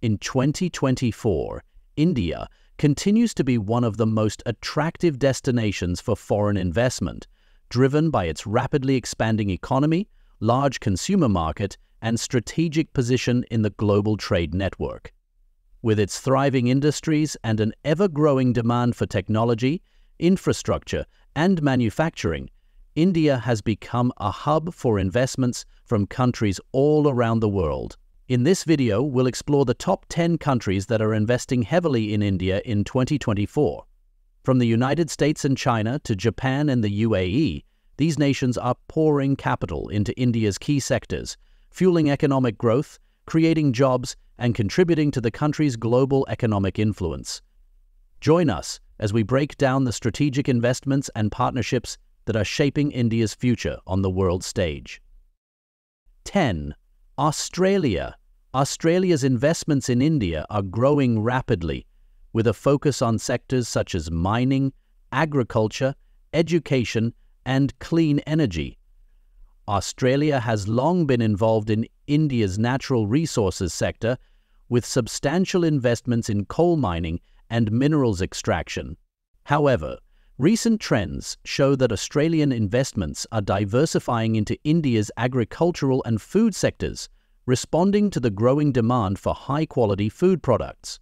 In 2024, India continues to be one of the most attractive destinations for foreign investment, driven by its rapidly expanding economy, large consumer market, and strategic position in the global trade network. With its thriving industries and an ever-growing demand for technology, infrastructure, and manufacturing, India has become a hub for investments from countries all around the world. In this video, we'll explore the top 10 countries that are investing heavily in India in 2024. From the United States and China to Japan and the UAE, these nations are pouring capital into India's key sectors, fueling economic growth, creating jobs, and contributing to the country's global economic influence. Join us as we break down the strategic investments and partnerships that are shaping India's future on the world stage. 10. Australia. Australia's investments in India are growing rapidly, with a focus on sectors such as mining, agriculture, education, and clean energy. Australia has long been involved in India's natural resources sector, with substantial investments in coal mining and minerals extraction. However, recent trends show that Australian investments are diversifying into India's agricultural and food sectors, responding to the growing demand for high-quality food products.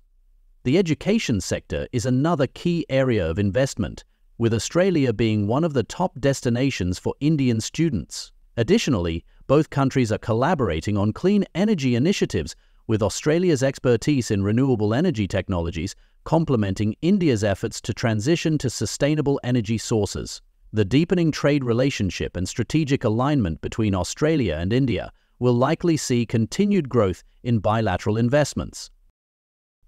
The education sector is another key area of investment, with Australia being one of the top destinations for Indian students. Additionally, both countries are collaborating on clean energy initiatives, with Australia's expertise in renewable energy technologies complementing India's efforts to transition to sustainable energy sources. The deepening trade relationship and strategic alignment between Australia and India will likely see continued growth in bilateral investments.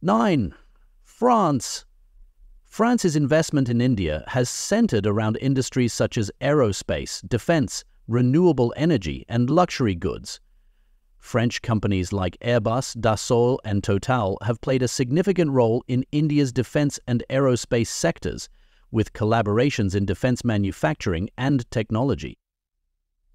9. France. France's investment in India has centered around industries such as aerospace, defense, renewable energy, and luxury goods. French companies like Airbus, Dassault, and Total have played a significant role in India's defense and aerospace sectors, with collaborations in defense manufacturing and technology.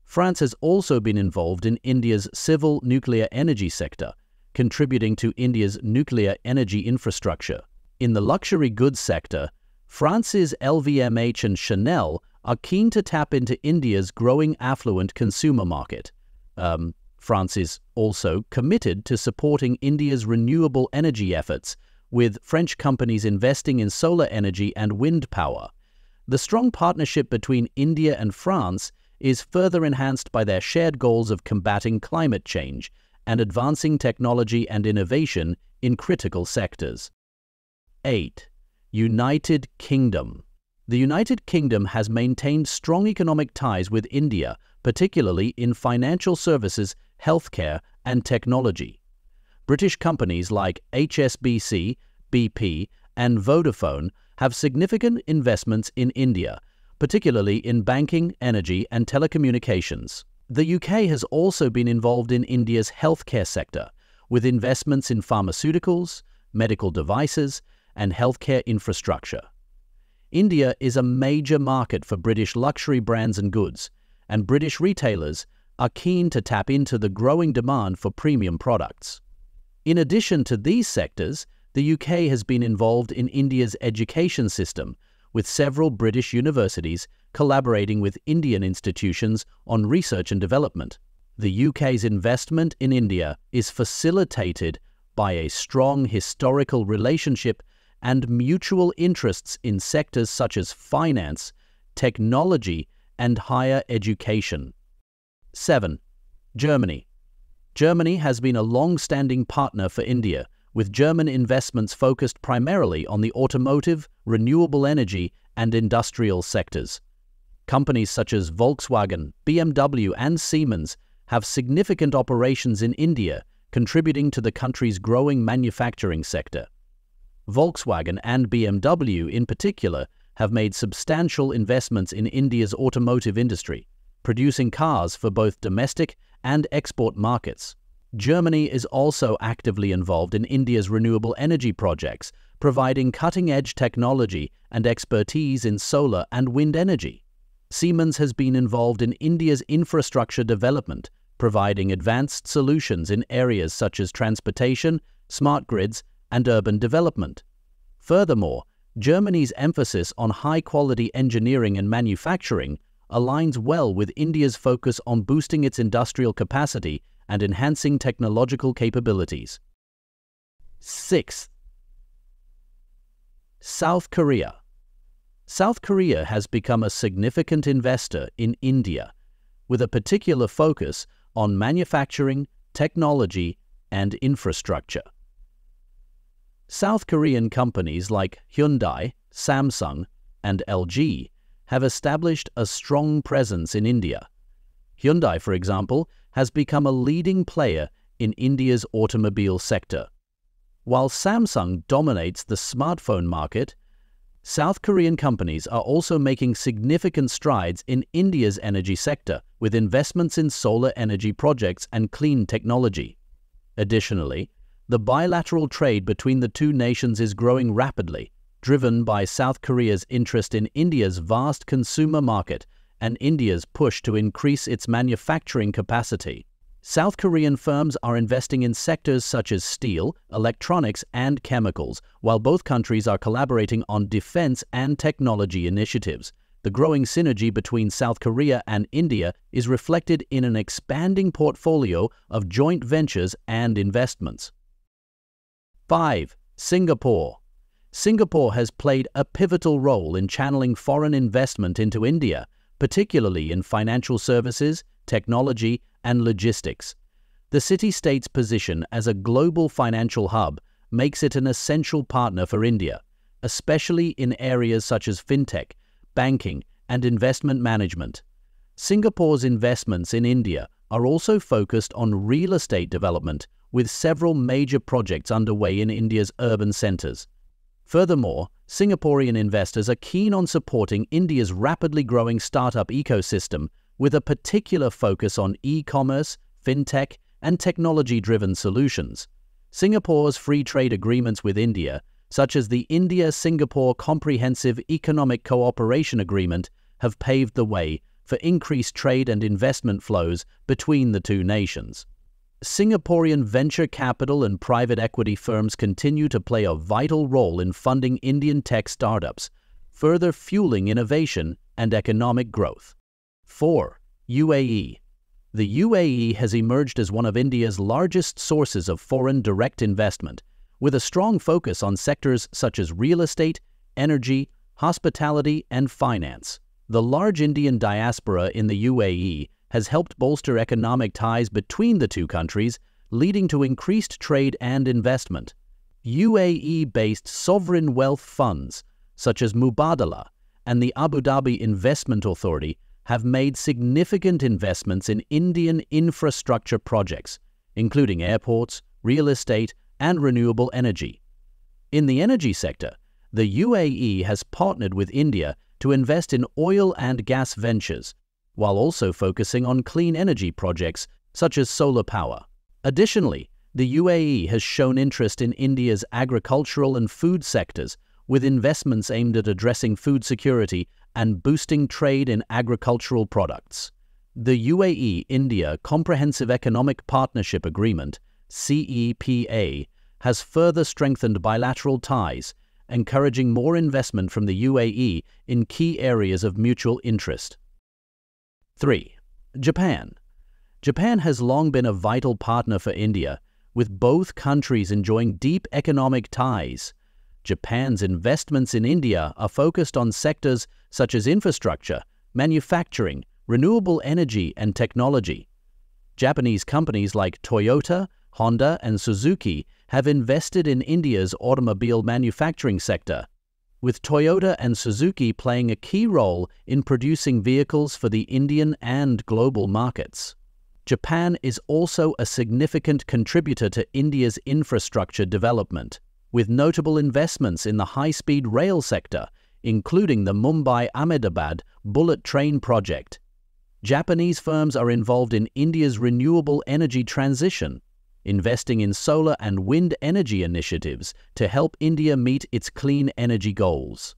France has also been involved in India's civil nuclear energy sector, contributing to India's nuclear energy infrastructure. In the luxury goods sector, France's LVMH and Chanel are keen to tap into India's growing affluent consumer market. France is also committed to supporting India's renewable energy efforts, with French companies investing in solar energy and wind power. The strong partnership between India and France is further enhanced by their shared goals of combating climate change and advancing technology and innovation in critical sectors. 8. United Kingdom. The United Kingdom has maintained strong economic ties with India, particularly in financial services, healthcare, and technology. British companies like HSBC, BP, and Vodafone have significant investments in India, particularly in banking, energy, and telecommunications. The UK has also been involved in India's healthcare sector, with investments in pharmaceuticals, medical devices, and healthcare infrastructure. India is a major market for British luxury brands and goods, and British retailers are keen to tap into the growing demand for premium products. In addition to these sectors, the UK has been involved in India's education system, with several British universities collaborating with Indian institutions on research and development. The UK's investment in India is facilitated by a strong historical relationship and mutual interests in sectors such as finance, technology, and higher education. 7. Germany. Germany has been a long-standing partner for India, with German investments focused primarily on the automotive, renewable energy, and industrial sectors. Companies such as Volkswagen, BMW, and Siemens have significant operations in India, contributing to the country's growing manufacturing sector. Volkswagen and BMW in particular have made substantial investments in India's automotive industry, producing cars for both domestic and export markets. Germany is also actively involved in India's renewable energy projects, providing cutting-edge technology and expertise in solar and wind energy. Siemens has been involved in India's infrastructure development, providing advanced solutions in areas such as transportation, smart grids, and urban development. Furthermore, Germany's emphasis on high-quality engineering and manufacturing aligns well with India's focus on boosting its industrial capacity and enhancing technological capabilities. Sixth, South Korea. South Korea has become a significant investor in India, with a particular focus on manufacturing, technology, and infrastructure. South Korean companies like Hyundai, Samsung, and LG have established a strong presence in India. Hyundai, for example, has become a leading player in India's automobile sector. While Samsung dominates the smartphone market, South Korean companies are also making significant strides in India's energy sector, with investments in solar energy projects and clean technology. Additionally, the bilateral trade between the two nations is growing rapidly, driven by South Korea's interest in India's vast consumer market and India's push to increase its manufacturing capacity. South Korean firms are investing in sectors such as steel, electronics, and chemicals, while both countries are collaborating on defense and technology initiatives. The growing synergy between South Korea and India is reflected in an expanding portfolio of joint ventures and investments. 5. Singapore. Singapore has played a pivotal role in channeling foreign investment into India, particularly in financial services, technology, and logistics. The city-state's position as a global financial hub makes it an essential partner for India, especially in areas such as fintech, banking, and investment management. Singapore's investments in India are also focused on real estate development, with several major projects underway in India's urban centers. Furthermore, Singaporean investors are keen on supporting India's rapidly growing startup ecosystem, with a particular focus on e-commerce, fintech, and technology-driven solutions. Singapore's free trade agreements with India, such as the India-Singapore Comprehensive Economic Cooperation Agreement, have paved the way for increased trade and investment flows between the two nations. Singaporean venture capital and private equity firms continue to play a vital role in funding Indian tech startups, further fueling innovation and economic growth. 4. UAE. The UAE has emerged as one of India's largest sources of foreign direct investment, with a strong focus on sectors such as real estate, energy, hospitality, and finance. The large Indian diaspora in the UAE has helped bolster economic ties between the two countries, leading to increased trade and investment. UAE-based sovereign wealth funds, such as Mubadala and the Abu Dhabi Investment Authority, have made significant investments in Indian infrastructure projects, including airports, real estate, and renewable energy. In the energy sector, the UAE has partnered with India to invest in oil and gas ventures, while also focusing on clean energy projects such as solar power. Additionally, the UAE has shown interest in India's agricultural and food sectors, with investments aimed at addressing food security and boosting trade in agricultural products. The UAE-India Comprehensive Economic Partnership Agreement, CEPA, has further strengthened bilateral ties, encouraging more investment from the UAE in key areas of mutual interest. 3. Japan. Japan has long been a vital partner for India, with both countries enjoying deep economic ties. Japan's investments in India are focused on sectors such as infrastructure, manufacturing, renewable energy, and technology. Japanese companies like Toyota, Honda, and Suzuki have invested in India's automobile manufacturing sector, with Toyota and Suzuki playing a key role in producing vehicles for the Indian and global markets. Japan is also a significant contributor to India's infrastructure development, with notable investments in the high-speed rail sector, including the Mumbai-Ahmedabad bullet train project. Japanese firms are involved in India's renewable energy transition, investing in solar and wind energy initiatives to help India meet its clean energy goals.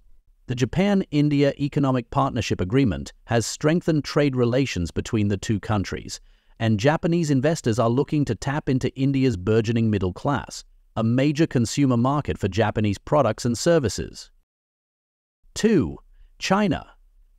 The Japan-India Economic Partnership Agreement has strengthened trade relations between the two countries, and Japanese investors are looking to tap into India's burgeoning middle class, a major consumer market for Japanese products and services. 2. China.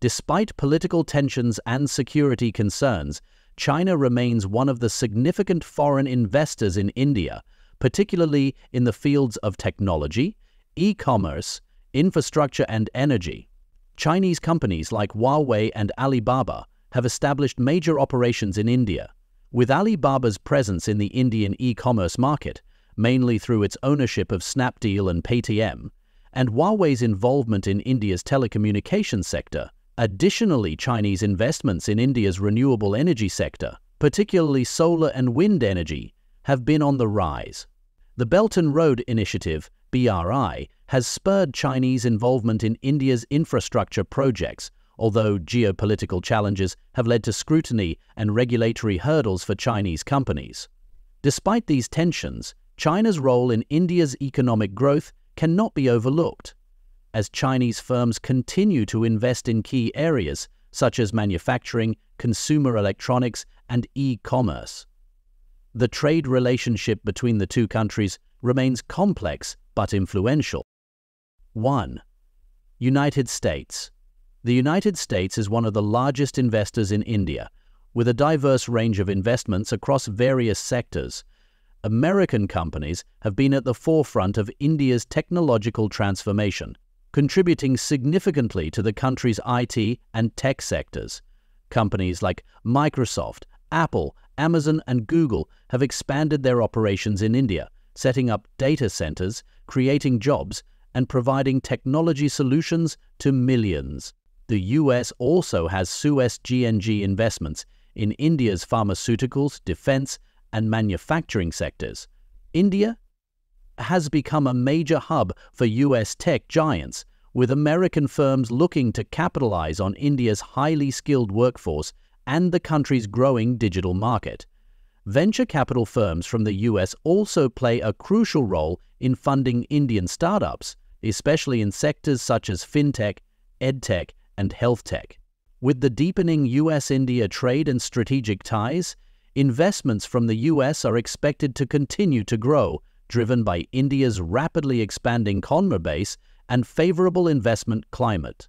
Despite political tensions and security concerns, China remains one of the significant foreign investors in India, particularly in the fields of technology, e-commerce, infrastructure and energy. Chinese companies like Huawei and Alibaba have established major operations in India. With Alibaba's presence in the Indian e-commerce market, mainly through its ownership of Snapdeal and Paytm, and Huawei's involvement in India's telecommunications sector, additionally, Chinese investments in India's renewable energy sector, particularly solar and wind energy, have been on the rise. The Belt and Road Initiative, BRI, has spurred Chinese involvement in India's infrastructure projects, although geopolitical challenges have led to scrutiny and regulatory hurdles for Chinese companies. Despite these tensions, China's role in India's economic growth cannot be overlooked, as Chinese firms continue to invest in key areas such as manufacturing, consumer electronics, and e-commerce. The trade relationship between the two countries remains complex but influential. 1. United States. The United States is one of the largest investors in India, with a diverse range of investments across various sectors. American companies have been at the forefront of India's technological transformation, contributing significantly to the country's IT and tech sectors. Companies like Microsoft, Apple, Amazon, and Google have expanded their operations in India, setting up data centers, creating jobs, and providing technology solutions to millions. The US also has SUES-GNG investments in India's pharmaceuticals, defense, and manufacturing sectors. India has become a major hub for US tech giants, with American firms looking to capitalize on India's highly skilled workforce and the country's growing digital market. Venture capital firms from the US also play a crucial role in funding Indian startups, especially in sectors such as fintech, edtech, and health tech. With the deepening US-India trade and strategic ties, investments from the US are expected to continue to grow, driven by India's rapidly expanding consumer base and favorable investment climate.